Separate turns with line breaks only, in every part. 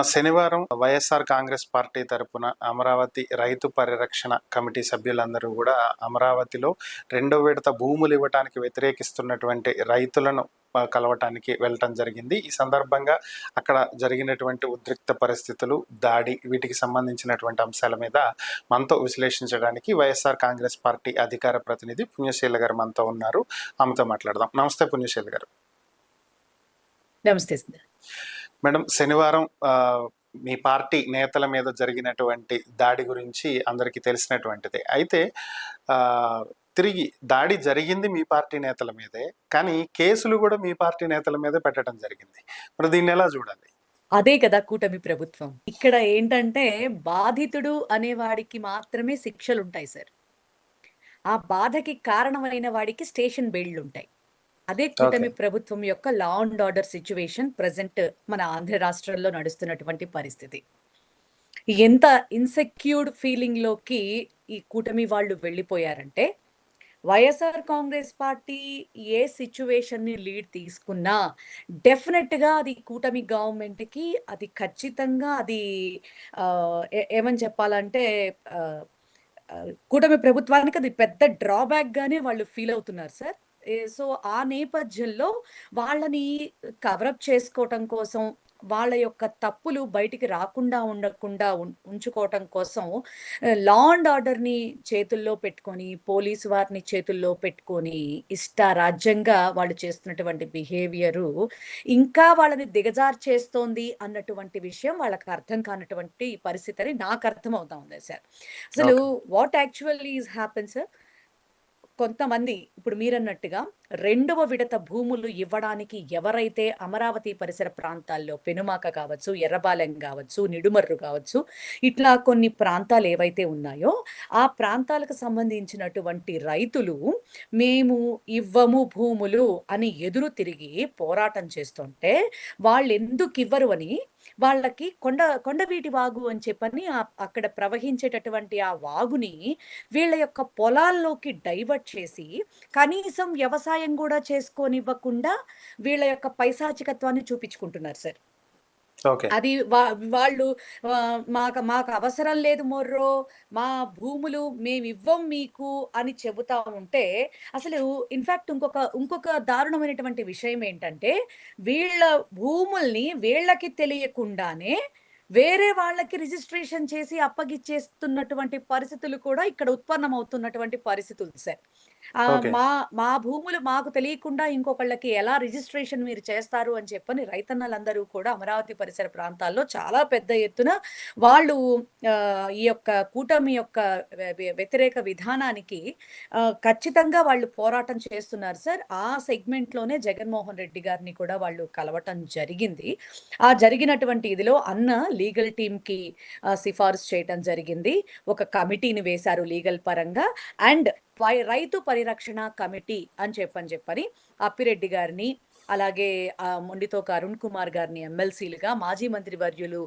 శనివారం వైఎస్ఆర్ కాంగ్రెస్ పార్టీ తరపున అమరావతి రైతు పరిరక్షణ కమిటీ సభ్యులందరూ కూడా అమరావతిలో రెండో విడత భూములు ఇవ్వటానికి వ్యతిరేకిస్తున్నటువంటి రైతులను కలవటానికి వెళ్ళటం జరిగింది. ఈ సందర్భంగా అక్కడ జరిగినటువంటి ఉద్రిక్త పరిస్థితులు, దాడి, వీటికి సంబంధించినటువంటి అంశాల మీద మనతో విశ్లేషించడానికి వైఎస్ఆర్ కాంగ్రెస్ పార్టీ అధికార ప్రతినిధి పుణ్యశీల గారు మనతో ఉన్నారు. ఆమెతో మాట్లాడదాం. నమస్తే పుణ్యశీల గారు.
నమస్తే
మేడం, శనివారం మీ పార్టీ నేతల మీద జరిగినటువంటి దాడి గురించి అందరికీ తెలిసినటువంటిదే. అయితే తిరిగి దాడి జరిగింది మీ పార్టీ నేతల మీదే, కానీ కేసులు కూడా మీ పార్టీ నేతల మీదే పెట్టడం జరిగింది. మరి దీన్ని ఎలా చూడాలి?
అదే కదా కూటమి ప్రభుత్వం. ఇక్కడ ఏంటంటే బాధితుడు అనేవాడికి మాత్రమే శిక్షలు ఉంటాయి సార్. ఆ బాధకి కారణమైన వాడికి స్టేషన్ బెయిల్లు ఉంటాయి. అదే కూటమి ప్రభుత్వం యొక్క law and order situation present మన ఆంధ్ర రాష్ట్రంలో నడుస్తున్నటువంటి పరిస్థితి. ఎంత ఇన్సెక్యూర్డ్ ఫీలింగ్ లోకి ఈ కూటమి వాళ్ళు వెళ్ళిపోయారంటే, వైఎస్ఆర్ కాంగ్రెస్ పార్టీ ఏ సిచ్యువేషన్ ని లీడ్ తీసుకున్నా డెఫినెట్ గా అది కూటమి గవర్నమెంట్ కి అది ఖచ్చితంగా అది ఏమని చెప్పాలంటే కూటమి ప్రభుత్వానికి అది పెద్ద డ్రాబ్యాక్ గానే వాళ్ళు ఫీల్ అవుతున్నారు సార్. సో ఆ నేపథ్యంలో వాళ్ళని కవరప్ చేసుకోవటం కోసం, వాళ్ళ యొక్క తప్పులు బయటికి రాకుండా ఉంచుకోవటం కోసం లా అండ్ ఆర్డర్ని చేతుల్లో పెట్టుకొని, పోలీసు వారిని చేతుల్లో పెట్టుకొని ఇష్టారాజ్యంగా వాళ్ళు చేస్తున్నటువంటి బిహేవియరు ఇంకా వాళ్ళని దిగజార్చేస్తోంది అన్నటువంటి విషయం వాళ్ళకి అర్థం కానటువంటి పరిస్థితి అని నాకు అర్థం అవుతా ఉంది సార్. అసలు what actually is happen sir, కొంతమంది ఇప్పుడు మీరన్నట్టుగా రెండవ విడత భూములు ఇవ్వడానికి ఎవరైతే అమరావతి పరిసర ప్రాంతాల్లో పెనుమాక కావచ్చు, ఎర్రబాలెం కావచ్చు, నిడుమర్రు కావచ్చు, ఇట్లా కొన్ని ప్రాంతాలు ఏవైతే ఉన్నాయో ఆ ప్రాంతాలకు సంబంధించినటువంటి రైతులు మేము ఇవ్వము భూములు అని ఎదురు తిరిగి పోరాటం చేస్తుంటే వాళ్ళు ఎందుకు ఇవ్వరు అని వాళ్ళకి కొండవీటి వాగు అని చెప్పని అక్కడ ప్రవహించేటటువంటి ఆ వాగుని వీళ్ళ యొక్క పొలాల్లోకి డైవర్ట్ చేసి కనీసం వ్యవసాయం కూడా చేసుకోనివ్వకుండా వీళ్ళ యొక్క పైశాచికత్వాన్ని చూపించుకుంటున్నారు సార్. అది వాళ్ళు మాకు అవసరం లేదు మొర్రో, మా భూములు మేము ఇవ్వం మీకు అని చెబుతా ఉంటే, అసలు ఇన్ఫాక్ట్ ఇంకొక దారుణమైనటువంటి విషయం ఏంటంటే, వీళ్ళ భూముల్ని వీళ్ళకి తెలియకుండానే వేరే వాళ్ళకి రిజిస్ట్రేషన్ చేసి అప్పగిచ్చేస్తున్నటువంటి పరిస్థితులు కూడా ఇక్కడ ఉత్పన్నమవుతున్నటువంటి పరిస్థితులు సార్. మా భూములు మాకు తెలియకుండా ఇంకొకళ్ళకి ఎలా రిజిస్ట్రేషన్ మీరు చేస్తారు అని చెప్పని రైతన్నలందరూ కూడా అమరావతి పరిసర ప్రాంతాల్లో చాలా పెద్ద ఎత్తున వాళ్ళు ఈ యొక్క కూటమి యొక్క వ్యతిరేక విధానానికి ఖచ్చితంగా వాళ్ళు పోరాటం చేస్తున్నారు సార్. ఆ సెగ్మెంట్ లోనే జగన్మోహన్ రెడ్డి గారిని కూడా వాళ్ళు కలవటం జరిగింది. ఆ జరిగినటువంటి ఇదిలో అన్న లీగల్ టీమ్ కి సిఫారసు చేయటం జరిగింది. ఒక కమిటీని వేశారు లీగల్ పరంగా. అండ్ రైతు పరిరక్షణ కమిటీ అని చెప్పని అప్పిరెడ్డి గారిని, అలాగే మొండితోక అరుణ్ కుమార్ గారిని ఎమ్మెల్సీలుగా, మాజీ మంత్రి వర్యులు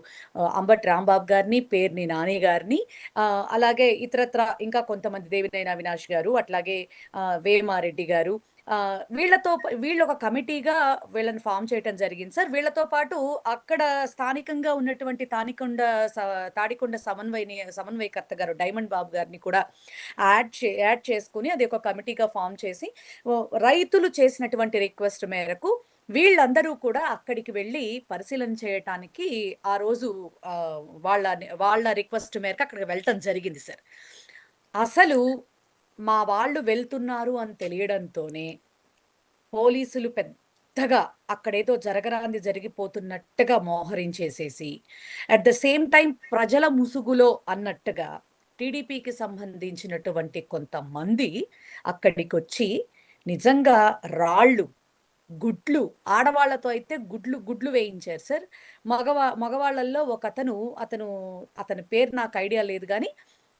అంబటి రాంబాబు గారిని, పేర్ని నాని గారిని, అలాగే ఇతరత్ర ఇంకా కొంతమంది దేవినేని అవినాష్ గారు, అట్లాగే వేమారెడ్డి గారు, వీళ్ళు ఒక కమిటీగా వీళ్ళని ఫామ్ చేయటం జరిగింది సార్. వీళ్ళతో పాటు అక్కడ స్థానికంగా ఉన్నటువంటి తాడికొండ సమన్వయకర్త గారు డైమండ్ బాబు గారిని కూడా యాడ్ చేసుకుని అది ఒక కమిటీగా ఫామ్ చేసి రైతులు చేసినటువంటి రిక్వెస్ట్ మేరకు వీళ్ళందరూ కూడా అక్కడికి వెళ్ళి పరిశీలన చేయటానికి ఆ రోజు వాళ్ళ రిక్వెస్ట్ మేరకు అక్కడికి వెళ్ళటం జరిగింది సార్. అసలు మా వాళ్ళు వెళ్తున్నారు అని తెలియడంతోనే పోలీసులు పెద్దగా అక్కడేదో జరగరాంది జరిగిపోతున్నట్టుగా మోహరించేసేసి, అట్ ద సేమ్ టైం ప్రజల ముసుగులో అన్నట్టుగా టీడీపీకి సంబంధించినటువంటి కొంతమంది అక్కడికి వచ్చి నిజంగా రాళ్ళు, గుడ్లు, ఆడవాళ్లతో అయితే గుడ్లు వేయించారు సార్. మగవాళ్ళల్లో అతని పేరు నాకు ఐడియా లేదు, కానీ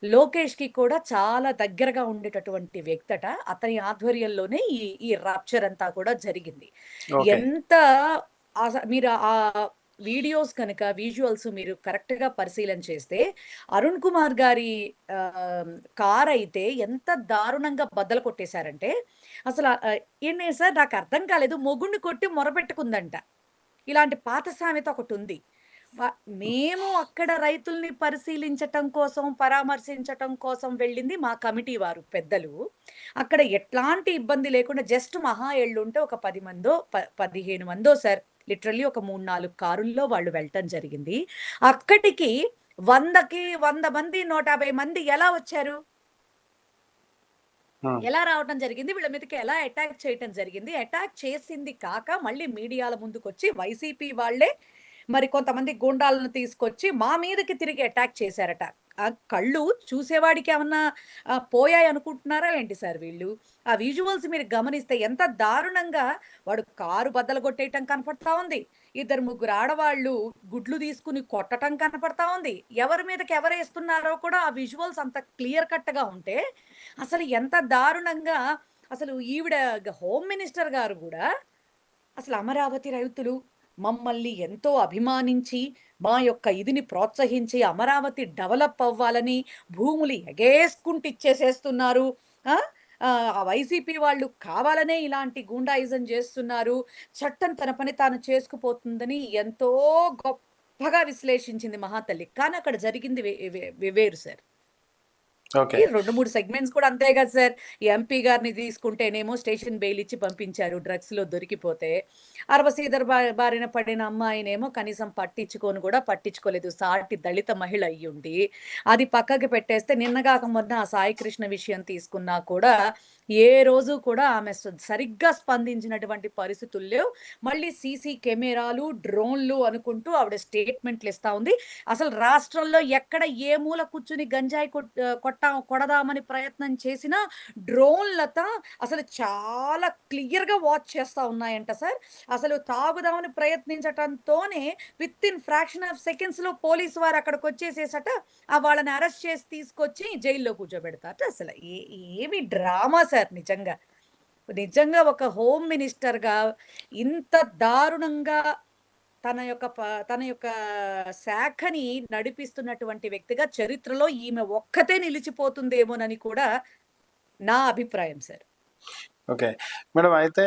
లోకేష్ కి కూడా చాలా దగ్గరగా ఉండేటటువంటి వ్యక్తట. అతని ఆధ్వర్యంలోనే ఈ రాప్చర్ అంతా కూడా జరిగింది. ఎంత మీరు ఆ వీడియోస్ కనుక విజువల్స్ మీరు కరెక్ట్ గా పరిశీలన చేస్తే అరుణ్ కుమార్ గారి కార్ అయితే ఎంత దారుణంగా బద్దలు కొట్టేశారంటే, అసలు ఏంటి సార్ నాకు అర్థం కాలేదు. మొగుడిని కొట్టి మొరపెట్టుకుందంట. ఇలాంటి పాత సామెత ఒకటి ఉంది. వ మేము అక్కడ రైతుల్ని పరిశీలించటం కోసం, పరామర్శించటం కోసం వెళ్ళింది మా కమిటీ వారు పెద్దలు. అక్కడ ఎట్లాంటి ఇబ్బంది లేకుండా జస్ట్ మహా ఎళ్ళుంటే ఒక 10 మందో, 15 మందో సార్. లిటరల్లీ ఒక 3, 4 కారుల్లో వాళ్ళు వెళ్ళటం జరిగింది. అక్కడికి 100కి 100 మంది, 150 మంది ఎలా వచ్చారు?
హ్మ్.
ఎలా రావటం జరిగింది? వీళ్ళ మీదకి ఎలా అటాక్ చేయటం జరిగింది? అటాక్ చేసింది కాక మళ్ళీ మీడియాల ముందుకొచ్చి వైసీపీ వాళ్ళే మరి కొంతమంది గూండాలను తీసుకొచ్చి మా మీదకి తిరిగి అటాక్ చేశారట. కళ్ళు చూసేవాడికేమన్నా పోయాయనుకుంటున్నారా ఏంటి సార్ వీళ్ళు? ఆ విజువల్స్ మీరు గమనిస్తే ఎంత దారుణంగా వాడు కారు బద్దలుగొట్టేయటం కనపడతా ఉంది. ఇద్దరు ముగ్గురు ఆడవాళ్ళు గుడ్లు తీసుకొని కొట్టటం కనపడతా ఉంది. ఎవరి మీదకి ఎవరేస్తున్నారో కూడా ఆ విజువల్స్ అంత క్లియర్ కట్‌గా ఉంటే, అసలు ఎంత దారుణంగా అసలు ఈవిడ హోమ్ మినిస్టర్ గారు గూడా అసలు అమరావతి రైతులు మమ్మల్ని ఎంతో అభిమానించి, మా యొక్క ఇదిని ప్రోత్సహించి, అమరావతి డెవలప్ అవ్వాలని భూములు ఎగేసుకుంటూ ఇచ్చేసేస్తున్నారు. ఆ! ఆ వైసీపీ వాళ్ళు కావాలనే ఇలాంటి గూండాయిజం జేస్తున్నారు. చట్టం తన పని తాను చేసుకుపోతుందని ఎంతో గొప్పగా విశ్లేషించింది మహాతల్లి. కానీ అక్కడ జరిగింది వేరు సార్.
ఓకే.
ఈ 2, 3 సెగ్మెంట్స్ కూడా అంతే కదా సార్. ఎంపీ గారిని తీసుకుంటేనేమో స్టేషన్ బెయిల్ ఇచ్చి పంపించారు డ్రగ్స్‌లో దొరికిపోతే. అరవసీదర బారిన పడిన అమ్మాయినేమో కనీసం పట్టించుకోను కూడా పట్టించుకోలేదు. సాటి దళిత మహిళ అయ్యుండి. అది పక్కకి పెట్టేస్తే నిన్న గాక మొన్న ఆ సాయి కృష్ణ విషయం తీసుకున్నా కూడా ఏ రోజు కూడా ఆమె సరిగ్గా స్పందించినటువంటి పరిస్థితులు లేవు. మళ్ళీ సీసీ కెమెరాలు, డ్రోన్‌లు అనుకుంటూ ఆవిడ స్టేట్‌మెంట్‌లు ఇస్తా ఉంది. అసలు రాష్ట్రంలో ఎక్కడ ఏ మూల కూర్చొని గంజాయి కొడదామని ప్రయత్నం చేసినా డ్రోన్‌లత అసలు చాలా క్లియర్‌గా వాచ్ చేస్తా ఉన్నాయంట సార్. అసలు తాగుదామని ప్రయత్నించటంతోనే వితిన్ ఫ్రాక్షన్ ఆఫ్ సెకండ్స్‌లో పోలీసు వారు అక్కడికొచ్చేసేసట వాళ్ళని అరెస్ట్ చేసి తీసుకొచ్చి జైల్‌లో కూర్చోబెడతారట. అసలు ఏమి డ్రామా సార్ నిజంగా. నిజంగా ఒక హోమ్ మినిస్టర్‌గా ఇంత దారుణంగా తన యొక్క శాఖని నడిపిస్తున్నటువంటి వ్యక్తిగా చరిత్రలో ఈమె ఒక్కతే నిలిచిపోతుందేమోనని కూడా నా అభిప్రాయం సార్.
ఓకే. మేడం అయితే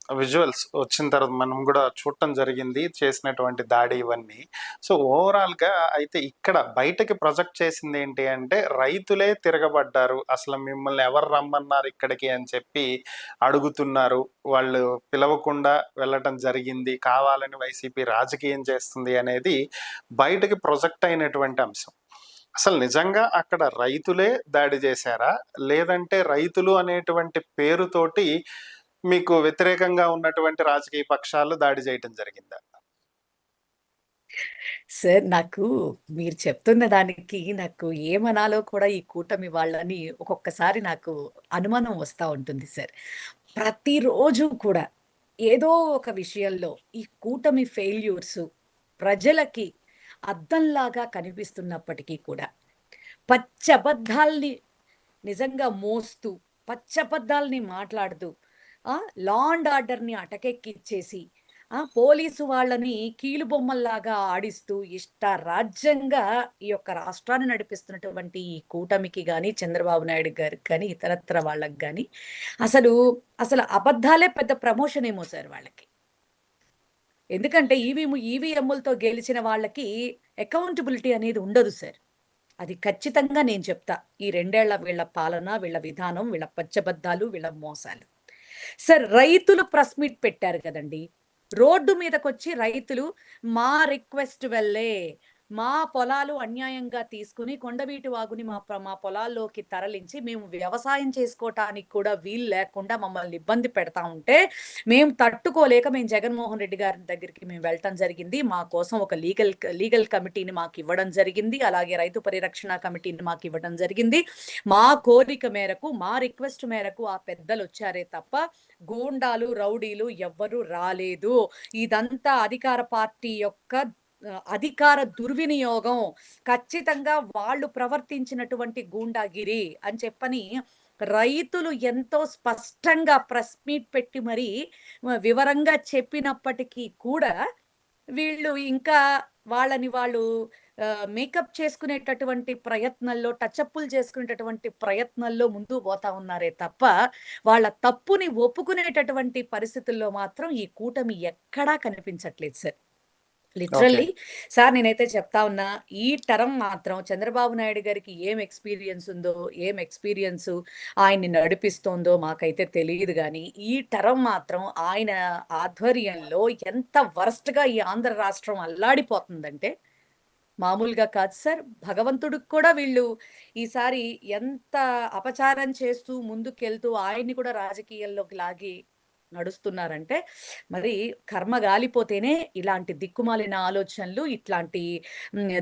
విజువల్స్ వచ్చిన తర్వాత మనం గూడా చూడటం జరిగింది. చేసినటువంటి దాడి ఇవన్నీ. సో, ఓవరాల్‌గా అయితే ఇక్కడ బయటకి ప్రొజెక్ట్ చేసిందేంటి అంటే, రైతులే తిరగబడ్డారు. అసలు మిమ్మల్ని ఎవరు రమ్మన్నారు ఇక్కడికి అని చెప్పి అడుగుతున్నారు. వాళ్ళు పిలవకుండా వెళ్ళటం జరిగింది. కావాలని వైసీపీ రాజకీయం చేస్తుంది అనేది బయటకి ప్రొజెక్ట్ అయినటువంటి అంశం. అసలు నిజంగా అక్కడ రైతులే దాడి చేశారా? లేదంటే రైతులు అనేటువంటి పేరుతోటి మీకు వ్యతిరేకంగా ఉన్నటువంటి రాజకీయ పక్షాలు దాడి చేయటం జరిగిందా?
సార్ నాకు మీరు చెప్తున్న దానికి నాకు ఏమనాలో కూడా ఈ కూటమి వాళ్ళని ఒక్కొక్కసారి నాకు అనుమానం వస్తా ఉంటుంది సార్. ప్రతిరోజు కూడా ఏదో ఒక విషయంలో ఈ కూటమి ఫెయిల్యూర్స్ ప్రజలకి అద్దంలాగా కనిపిస్తున్నప్పటికీ కూడా పచ్చబద్ధాల్ని నిజంగా మోస్తూ, పచ్చబద్దాల్ని మాట్లాడుతూ, లా అండ్ ఆర్డర్‌ని అటకెక్కిచ్చేసి, పోలీసు వాళ్ళని కీలుబొమ్మల్లాగా ఆడిస్తూ, ఇష్టారాజ్యంగా ఈ యొక్క రాష్ట్రాన్ని నడిపిస్తున్నటువంటి ఈ కూటమికి గాని, చంద్రబాబు నాయుడు గారికి గాని, ఇతరత్ర వాళ్ళకి గాని, అసలు, అసలు అబద్ధాలే పెద్ద ప్రమోషన్ ఏమో సార్ వాళ్ళకి. ఎందుకంటే ఈవీఎంలతో గెలిచిన వాళ్ళకి అకౌంటబిలిటీ అనేది ఉండదు సార్. అది ఖచ్చితంగా నేను చెప్తా. ఈ 2 ఏళ్ల వీళ్ళ పాలన, వీళ్ళ విధానం, వీళ్ళ పచ్చబద్దాలు, వీళ్ళ మోసాలు. సార్ రైతులు ప్రెస్ మీట్ పెట్టారు కదండీ! రోడ్డు మీదకొచ్చి రైతులు మా రిక్వెస్ట్ వల్లే మా పొలాలు అన్యాయంగా తీసుకొని కొండవీటి వాగుని మా పొలాల్లోకి తరలించి మేము వ్యవసాయం చేసుకోటానికి కూడా వీలు లేకుండా మమ్మల్ని ఇబ్బంది పెడతా ఉంటే, మేము తట్టుకోలేక మేము జగన్మోహన్ రెడ్డి గారి దగ్గరికి మేము వెళ్ళటం జరిగింది. మా కోసం ఒక లీగల్ కమిటీని మాకివ్వడం జరిగింది. అలాగే రైతు పరిరక్షణ కమిటీని మాకివ్వడం జరిగింది. మా కోరిక మేరకు, మా రిక్వెస్ట్ మేరకు ఆ పెద్దలొచ్చారే తప్ప, గూండాలు, రౌడీలు ఎవ్వరు రాలేదు. ఇదంతా అధికార పార్టీ యొక్క అధికార దుర్వినియోగం. ఖచ్చితంగా వాళ్ళు ప్రవర్తించినటువంటి గూండాగిరి అని చెప్పని రైతులు ఎంతో స్పష్టంగా ప్రెస్ మీట్ పెట్టి మరీ వివరంగా చెప్పినప్పటికీ కూడా వీళ్ళు ఇంకా వాళ్ళని వాళ్ళు మేకప్ చేసుకునేటటువంటి ప్రయత్నంలో, టచప్పులు చేసుకునేటటువంటి ప్రయత్నంలో ముందుకు పోతా ఉన్నారే తప్ప, వాళ్ళ తప్పుని ఒప్పుకునేటటువంటి పరిస్థితుల్లో మాత్రం ఈ కూటమి ఎక్కడా కనిపించట్లేదు సార్.
ఓకే.
లిటరల్లీ సార్ నేనైతే చెప్తా ఉన్నా, ఈ టర్మ్ మాత్రం చంద్రబాబు నాయుడు గారికి ఏం ఎక్స్‌పీరియన్స్ ఉందో, ఏం ఎక్స్‌పీరియన్సు ఆయన్ని నడిపిస్తోందో మాకైతే తెలీదు గానీ, ఈ టర్మ్ మాత్రం ఆయన ఆధ్వర్యంలో ఎంత వరస్ట్‌గా ఈ ఆంధ్ర రాష్ట్రం అల్లాడిపోతుందంటే, మామూలుగా కాదు సార్. భగవంతుడికి కూడా వీళ్ళు ఈసారి ఎంత అపచారం చేస్తూ ముందుకెళ్తూ ఆయన్ని కూడా రాజకీయాల్లోకి లాగి నడుస్తున్నారంటే, మరి కర్మ గాలిపోతేనే ఇలాంటి దిక్కుమాలిన ఆలోచనలు, ఇట్లాంటి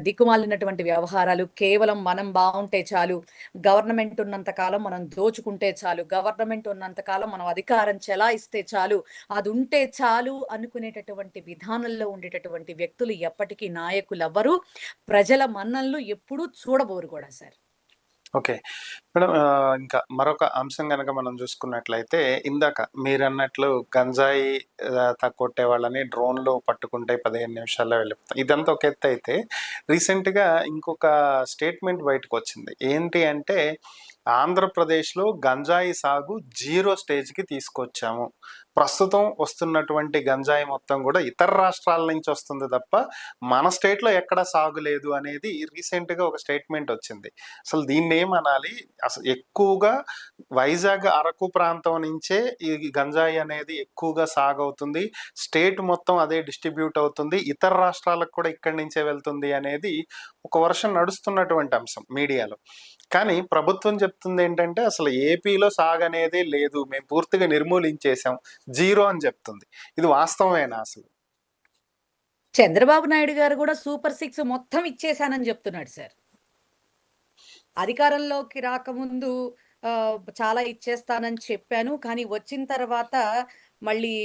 దిక్కుమాలినటువంటి వ్యవహారాలు కేవలం మనం బావుంటే చాలు, గవర్నమెంట్ ఉన్నంత కాలం మనం దోచుకుంటే చాలు, గవర్నమెంట్ ఉన్నంత కాలం మనం అధికారం చెలాయిస్తే చాలు, అదుంటే చాలు అనుకునేటటువంటి విధానంలో ఉండేటటువంటి వ్యక్తులు ఎప్పటికీ నాయకులవ్వరు. ప్రజల మన్ననలు ఎప్పుడూ చూడబోరు గూడా సార్.
ఓకే. మేడం ఇంకా మరొక అంశం గనక మనం చూసుకున్నట్లయితే, ఇందాక మీరన్నట్లు గంజాయి కొట్టే వాళ్ళని డ్రోన్‌లో పట్టుకుంటే 15 నిమిషాల్లో వెళ్ళిపోతాం. ఇదంతా ఒక ఎత్తయితే, రీసెంట్‌గా ఇంకొక స్టేట్మెంట్ బయటకొచ్చింది. ఏంటి అంటే, ఆంధ్రప్రదేశ్‌లో గంజాయి సాగు జీరో స్టేజ్‌కి తీసుకొచ్చాము. ప్రస్తుతం వస్తున్నటువంటి గంజాయి మొత్తం గూడా ఇతర రాష్ట్రాల నుంచి వస్తుంది తప్ప, మన స్టేట్‌లో ఎక్కడ సాగు లేదు అనేది రీసెంట్‌గా ఒక స్టేట్మెంట్ వచ్చింది. అసలు దీన్నేమనాలి? అసలు ఎక్కువగా వైజాగ్, అరకు ప్రాంతం నుంచే ఈ గంజాయి అనేది ఎక్కువగా సాగవుతుంది. స్టేట్ మొత్తం అదే డిస్ట్రిబ్యూట్ అవుతుంది. ఇతర రాష్ట్రాలకు కూడా ఇక్కడి నుంచే వెళ్తుంది అనేది ఒక వర్షన్ నడుస్తున్నటువంటి అంశం మీడియాలో. కానీ ప్రభుత్వం చెప్తుందేంటంటే, అసలు ఏపీలో సాగనేదే లేదు. మేము పూర్తిగా నిర్మూలించేసాం. జీరో అని చెప్తుంది. ఇది వాస్తవమేనా అసలు?
చంద్రబాబు నాయుడు గారు గూడా సూపర్ 6 మొత్తం ఇచ్చేసానని జెప్తున్నాడు సార్. అధికారంలోకి రాకముందు చాలా ఇచ్చేస్తానని చెప్పాను. కానీ వచ్చిన తర్వాత మళ్ళీ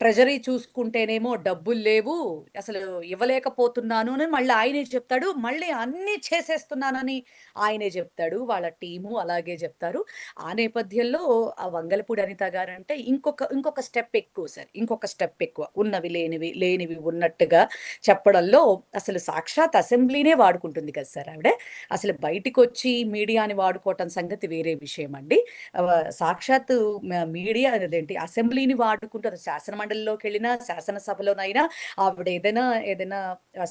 ట్రెజరీ చూసుకుంటేనేమో డబ్బులు లేవు. అసలు ఇవ్వలేకపోతున్నాను అని మళ్ళీ ఆయనే చెప్తాడు. మళ్ళీ అన్నీ చేసేస్తున్నానని ఆయనే జెప్తాడు. వాళ్ళ టీము అలాగే జెప్తారు. ఆ నేపథ్యంలో ఆ వంగలపూడి అనిత గారంటే ఇంకొక స్టెప్ ఎక్కువ సార్. ఇంకొక స్టెప్ ఎక్కువ. ఉన్నవి లేనివి, లేనివి ఉన్నట్టుగా చెప్పడంలో అసలు సాక్షాత్ అసెంబ్లీనే వాడుకుంటుంది కదా సార్ ఆవిడ. అసలు బయటికొచ్చి మీడియాని వాడుకోవటం సంగతి వేరే విషయమండి. సాక్షాత్తు మీడియా అదేంటి అసెంబ్లీని వాడుకుంటూ అది శాసన మండలిలోకెళ్ళినా, శాసనసభలోనైనా ఆవిడ ఏదైనా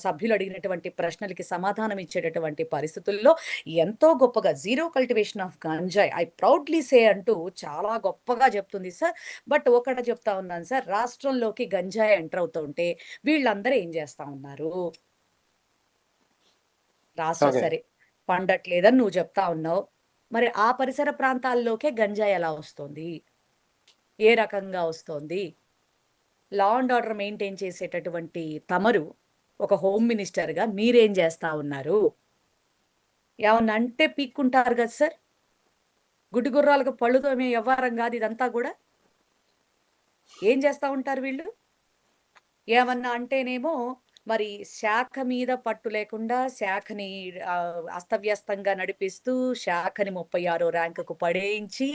సభ్యులు అడిగినటువంటి ప్రశ్నలకి సమాధానం ఇచ్చేటటువంటి పరిస్థితుల్లో ఎంతో గొప్పగా జీరో కల్టివేషన్ ఆఫ్ గంజాయి ఐ ప్రౌడ్‌లీ సే అంటూ చాలా గొప్పగా చెప్తుంది సార్. బట్ ఒకటి చెప్తా ఉన్నాను సార్. రాష్ట్రంలోకి గంజాయి ఎంటర్ అవుతుంటే వీళ్ళందరూ ఏం చేస్తా ఉన్నారు? రాష్ట్రం
ఓకే.
సరే పండట్లేదని నువ్వు చెప్తా ఉన్నావు. మరి ఆ పరిసర ప్రాంతాల్లోకే గంజాయి ఎలా వస్తోంది? ఏ రకంగా వస్తోంది? లా అండ్ ఆర్డర్ మెయింటైన్ చేసేటటువంటి తమరు ఒక హోమ్ మినిస్టర్‌గా మీరేం చేస్తా ఉన్నారు? ఏమన్నా అంటే పీక్కుంటారు గదా సార్! గుడ్డి గుర్రాలకు పళ్ళు తోమే యవ్వారం గాదు ఇదంతా గూడా. ఏం చేస్తా ఉంటారు వీళ్ళు? ఏమన్నా అంటేనేమో మరి శాఖ మీద పట్టు లేకుండా శాఖని అస్తవ్యస్తంగా నడిపిస్తూ శాఖని 36 ర్యాంకుకు పడేయించి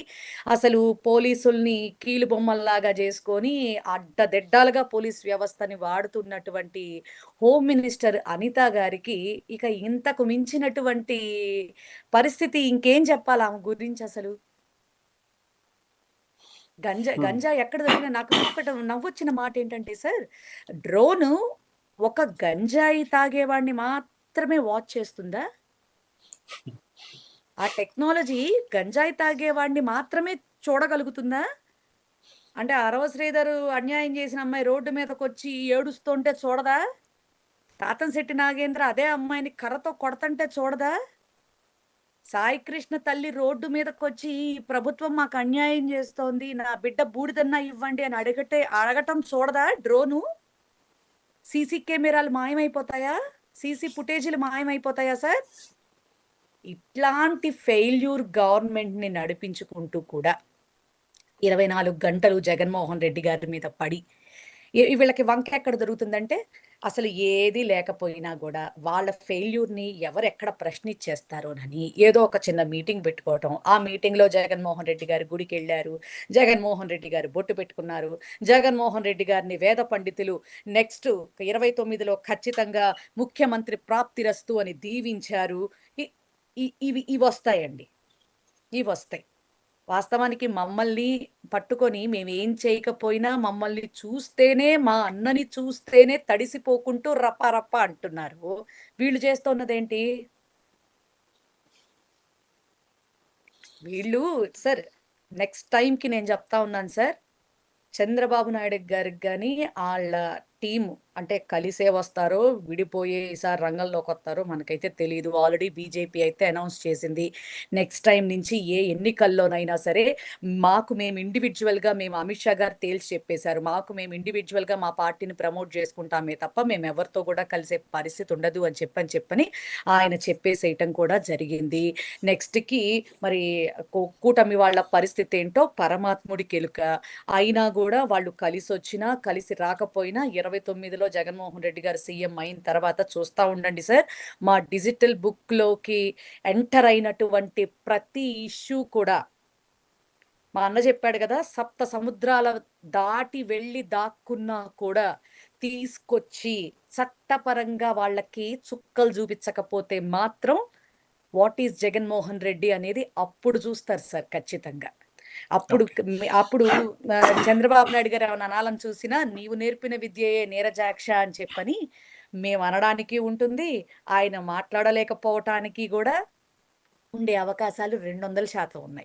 అసలు పోలీసుల్ని కీలుబొమ్మల్లాగా చేసుకొని అడ్డదిడ్డాలుగా పోలీస్ వ్యవస్థని వాడుతున్నటువంటి హోమ్ మినిస్టర్ అనిత గారికి ఇక ఇంతకు మించినటువంటి పరిస్థితి ఇంకేం చెప్పాలి ఆమె గురించి అసలు?
హ్మ్.
గంజాయి ఎక్కడ దొరికినా నాకు ఇంకొకటి నవ్వొచ్చిన మాటేంటంటే సార్, డ్రోను ఒక గంజాయి తాగేవాడిని మాత్రమే వాచ్ చేస్తుందా? ఆ టెక్నాలజీ గంజాయి తాగేవాడిని మాత్రమే చూడగలుగుతుందా? అంటే 'అరవ శ్రీధర్' అన్యాయం చేసిన అమ్మాయి రోడ్డు మీదకొచ్చి ఏడుస్తుంటే చూడదా? తాతంశెట్టి నాగేంద్ర అదే అమ్మాయిని కర్రతో కొడతంటే చూడదా? సాయి కృష్ణ తల్లి రోడ్డు మీదకొచ్చి, "ఈ ప్రభుత్వం మాకు అన్యాయం చేస్తోంది. నా బిడ్డ బూడిదన్నా ఇవ్వండి" అని అడగటం చూడదా డ్రోను? సీసీ కెమెరాలు మాయమైపోతాయా? సీసీ ఫుటేజీలు మాయమైపోతాయా సార్? ఇట్లాంటి ఫెయిల్యూర్ గవర్నమెంట్‌ని నడిపించుకుంటూ కూడా 24 గంటలు జగన్మోహన్ రెడ్డి గారి మీద పడి, వీళ్ళకి వంక ఎక్కడ దొరుకుతుందంటే, అసలు ఏది లేకపోయినా గూడా వాళ్ళ ఫెయిల్యూర్‌ని ఎవరెక్కడ ప్రశ్నిచ్చేస్తారోనని ఏదో ఒక చిన్న మీటింగ్ పెట్టుకోవటం. ఆ మీటింగ్‌లో జగన్మోహన్ రెడ్డి గారు గుడికెళ్లారు. జగన్మోహన్ రెడ్డి గారు బొట్టు పెట్టుకున్నారు. జగన్మోహన్ రెడ్డి గారిని వేద పండితులు నెక్స్ట్ 29లో ఖచ్చితంగా ముఖ్యమంత్రి ప్రాప్తిరస్తు అని దీవించారు. ఇ ఇ ఇవి ఇవొస్తాయండి. ఇవొస్తాయి. వాస్తవానికి మమ్మల్ని పట్టుకొని మేమేం చేయకపోయినా మమ్మల్ని చూస్తేనే, మా అన్నని చూస్తేనే తడిసిపోకుంటూ రపా రపా అంటున్నారు. వీళ్ళు చేస్తున్నదేంటి? వీళ్ళు సార్ నెక్స్ట్ టైమ్‌కి నేను చెప్తా ఉన్నాను సార్. చంద్రబాబు నాయుడు గారికి గాని, ఆళ్ళ టీము అంటే కలిసే వస్తారో, విడిపోయి ఈసారి రంగంలోకొత్తారో మనకైతే తెలీదు. ఆల్రెడీ బీజేపీ అయితే అనౌన్స్ చేసింది. నెక్స్ట్ టైమ్ నుంచి ఏ ఎన్నికల్లోనైనా సరే, మేము ఇండివిడ్యువల్‌గా అమిత్ షా గారు తేల్చి చెప్పేశారు. మేము ఇండివిడ్యువల్‌గా మా పార్టీని ప్రమోట్ చేసుకుంటామే తప్ప, మేమెవరితో కూడా కలిసే పరిస్థితి ఉండదు అని చెప్పని ఆయన చెప్పేసేయటం కూడా జరిగింది. నెక్స్ట్‌కి మరి కూటమి వాళ్ళ పరిస్థితేంటో పరమాత్ముడికెరుక. అయినా గూడా వాళ్ళు కలిసొచ్చినా, కలిసి రాకపోయినా 29లో జగన్మోహన్ రెడ్డి గారు సీఎం అయిన తర్వాత చూస్తా ఉండండి సార్. మా డిజిటల్ బుక్‌లోకి ఎంటర్ అయినటువంటి ప్రతి ఇష్యూ కూడా మా అన్న చెప్పాడు గదా! సప్త సముద్రాల దాటి వెళ్లి దాక్కున్నా కూడా తీసుకొచ్చి చట్టపరంగా వాళ్ళకి చుక్కలు చూపించకపోతే మాత్రం వాట్ ఈస్ జగన్మోహన్ రెడ్డి అనేది అప్పుడు చూస్తారు సార్ ఖచ్చితంగా. అప్పుడు
ఓకే.
అప్పుడు చంద్రబాబు నాయుడు గారు ఏమన్నా అనాలని చూసినా, నీవు నేర్పిన విద్యయే నీరజాక్ష అని చెప్పని మేమనడానికి ఉంటుంది. ఆయన మాట్లాడలేకపోవటానికి గూడా ఉండే అవకాశాలు 200% ఉన్నాయి.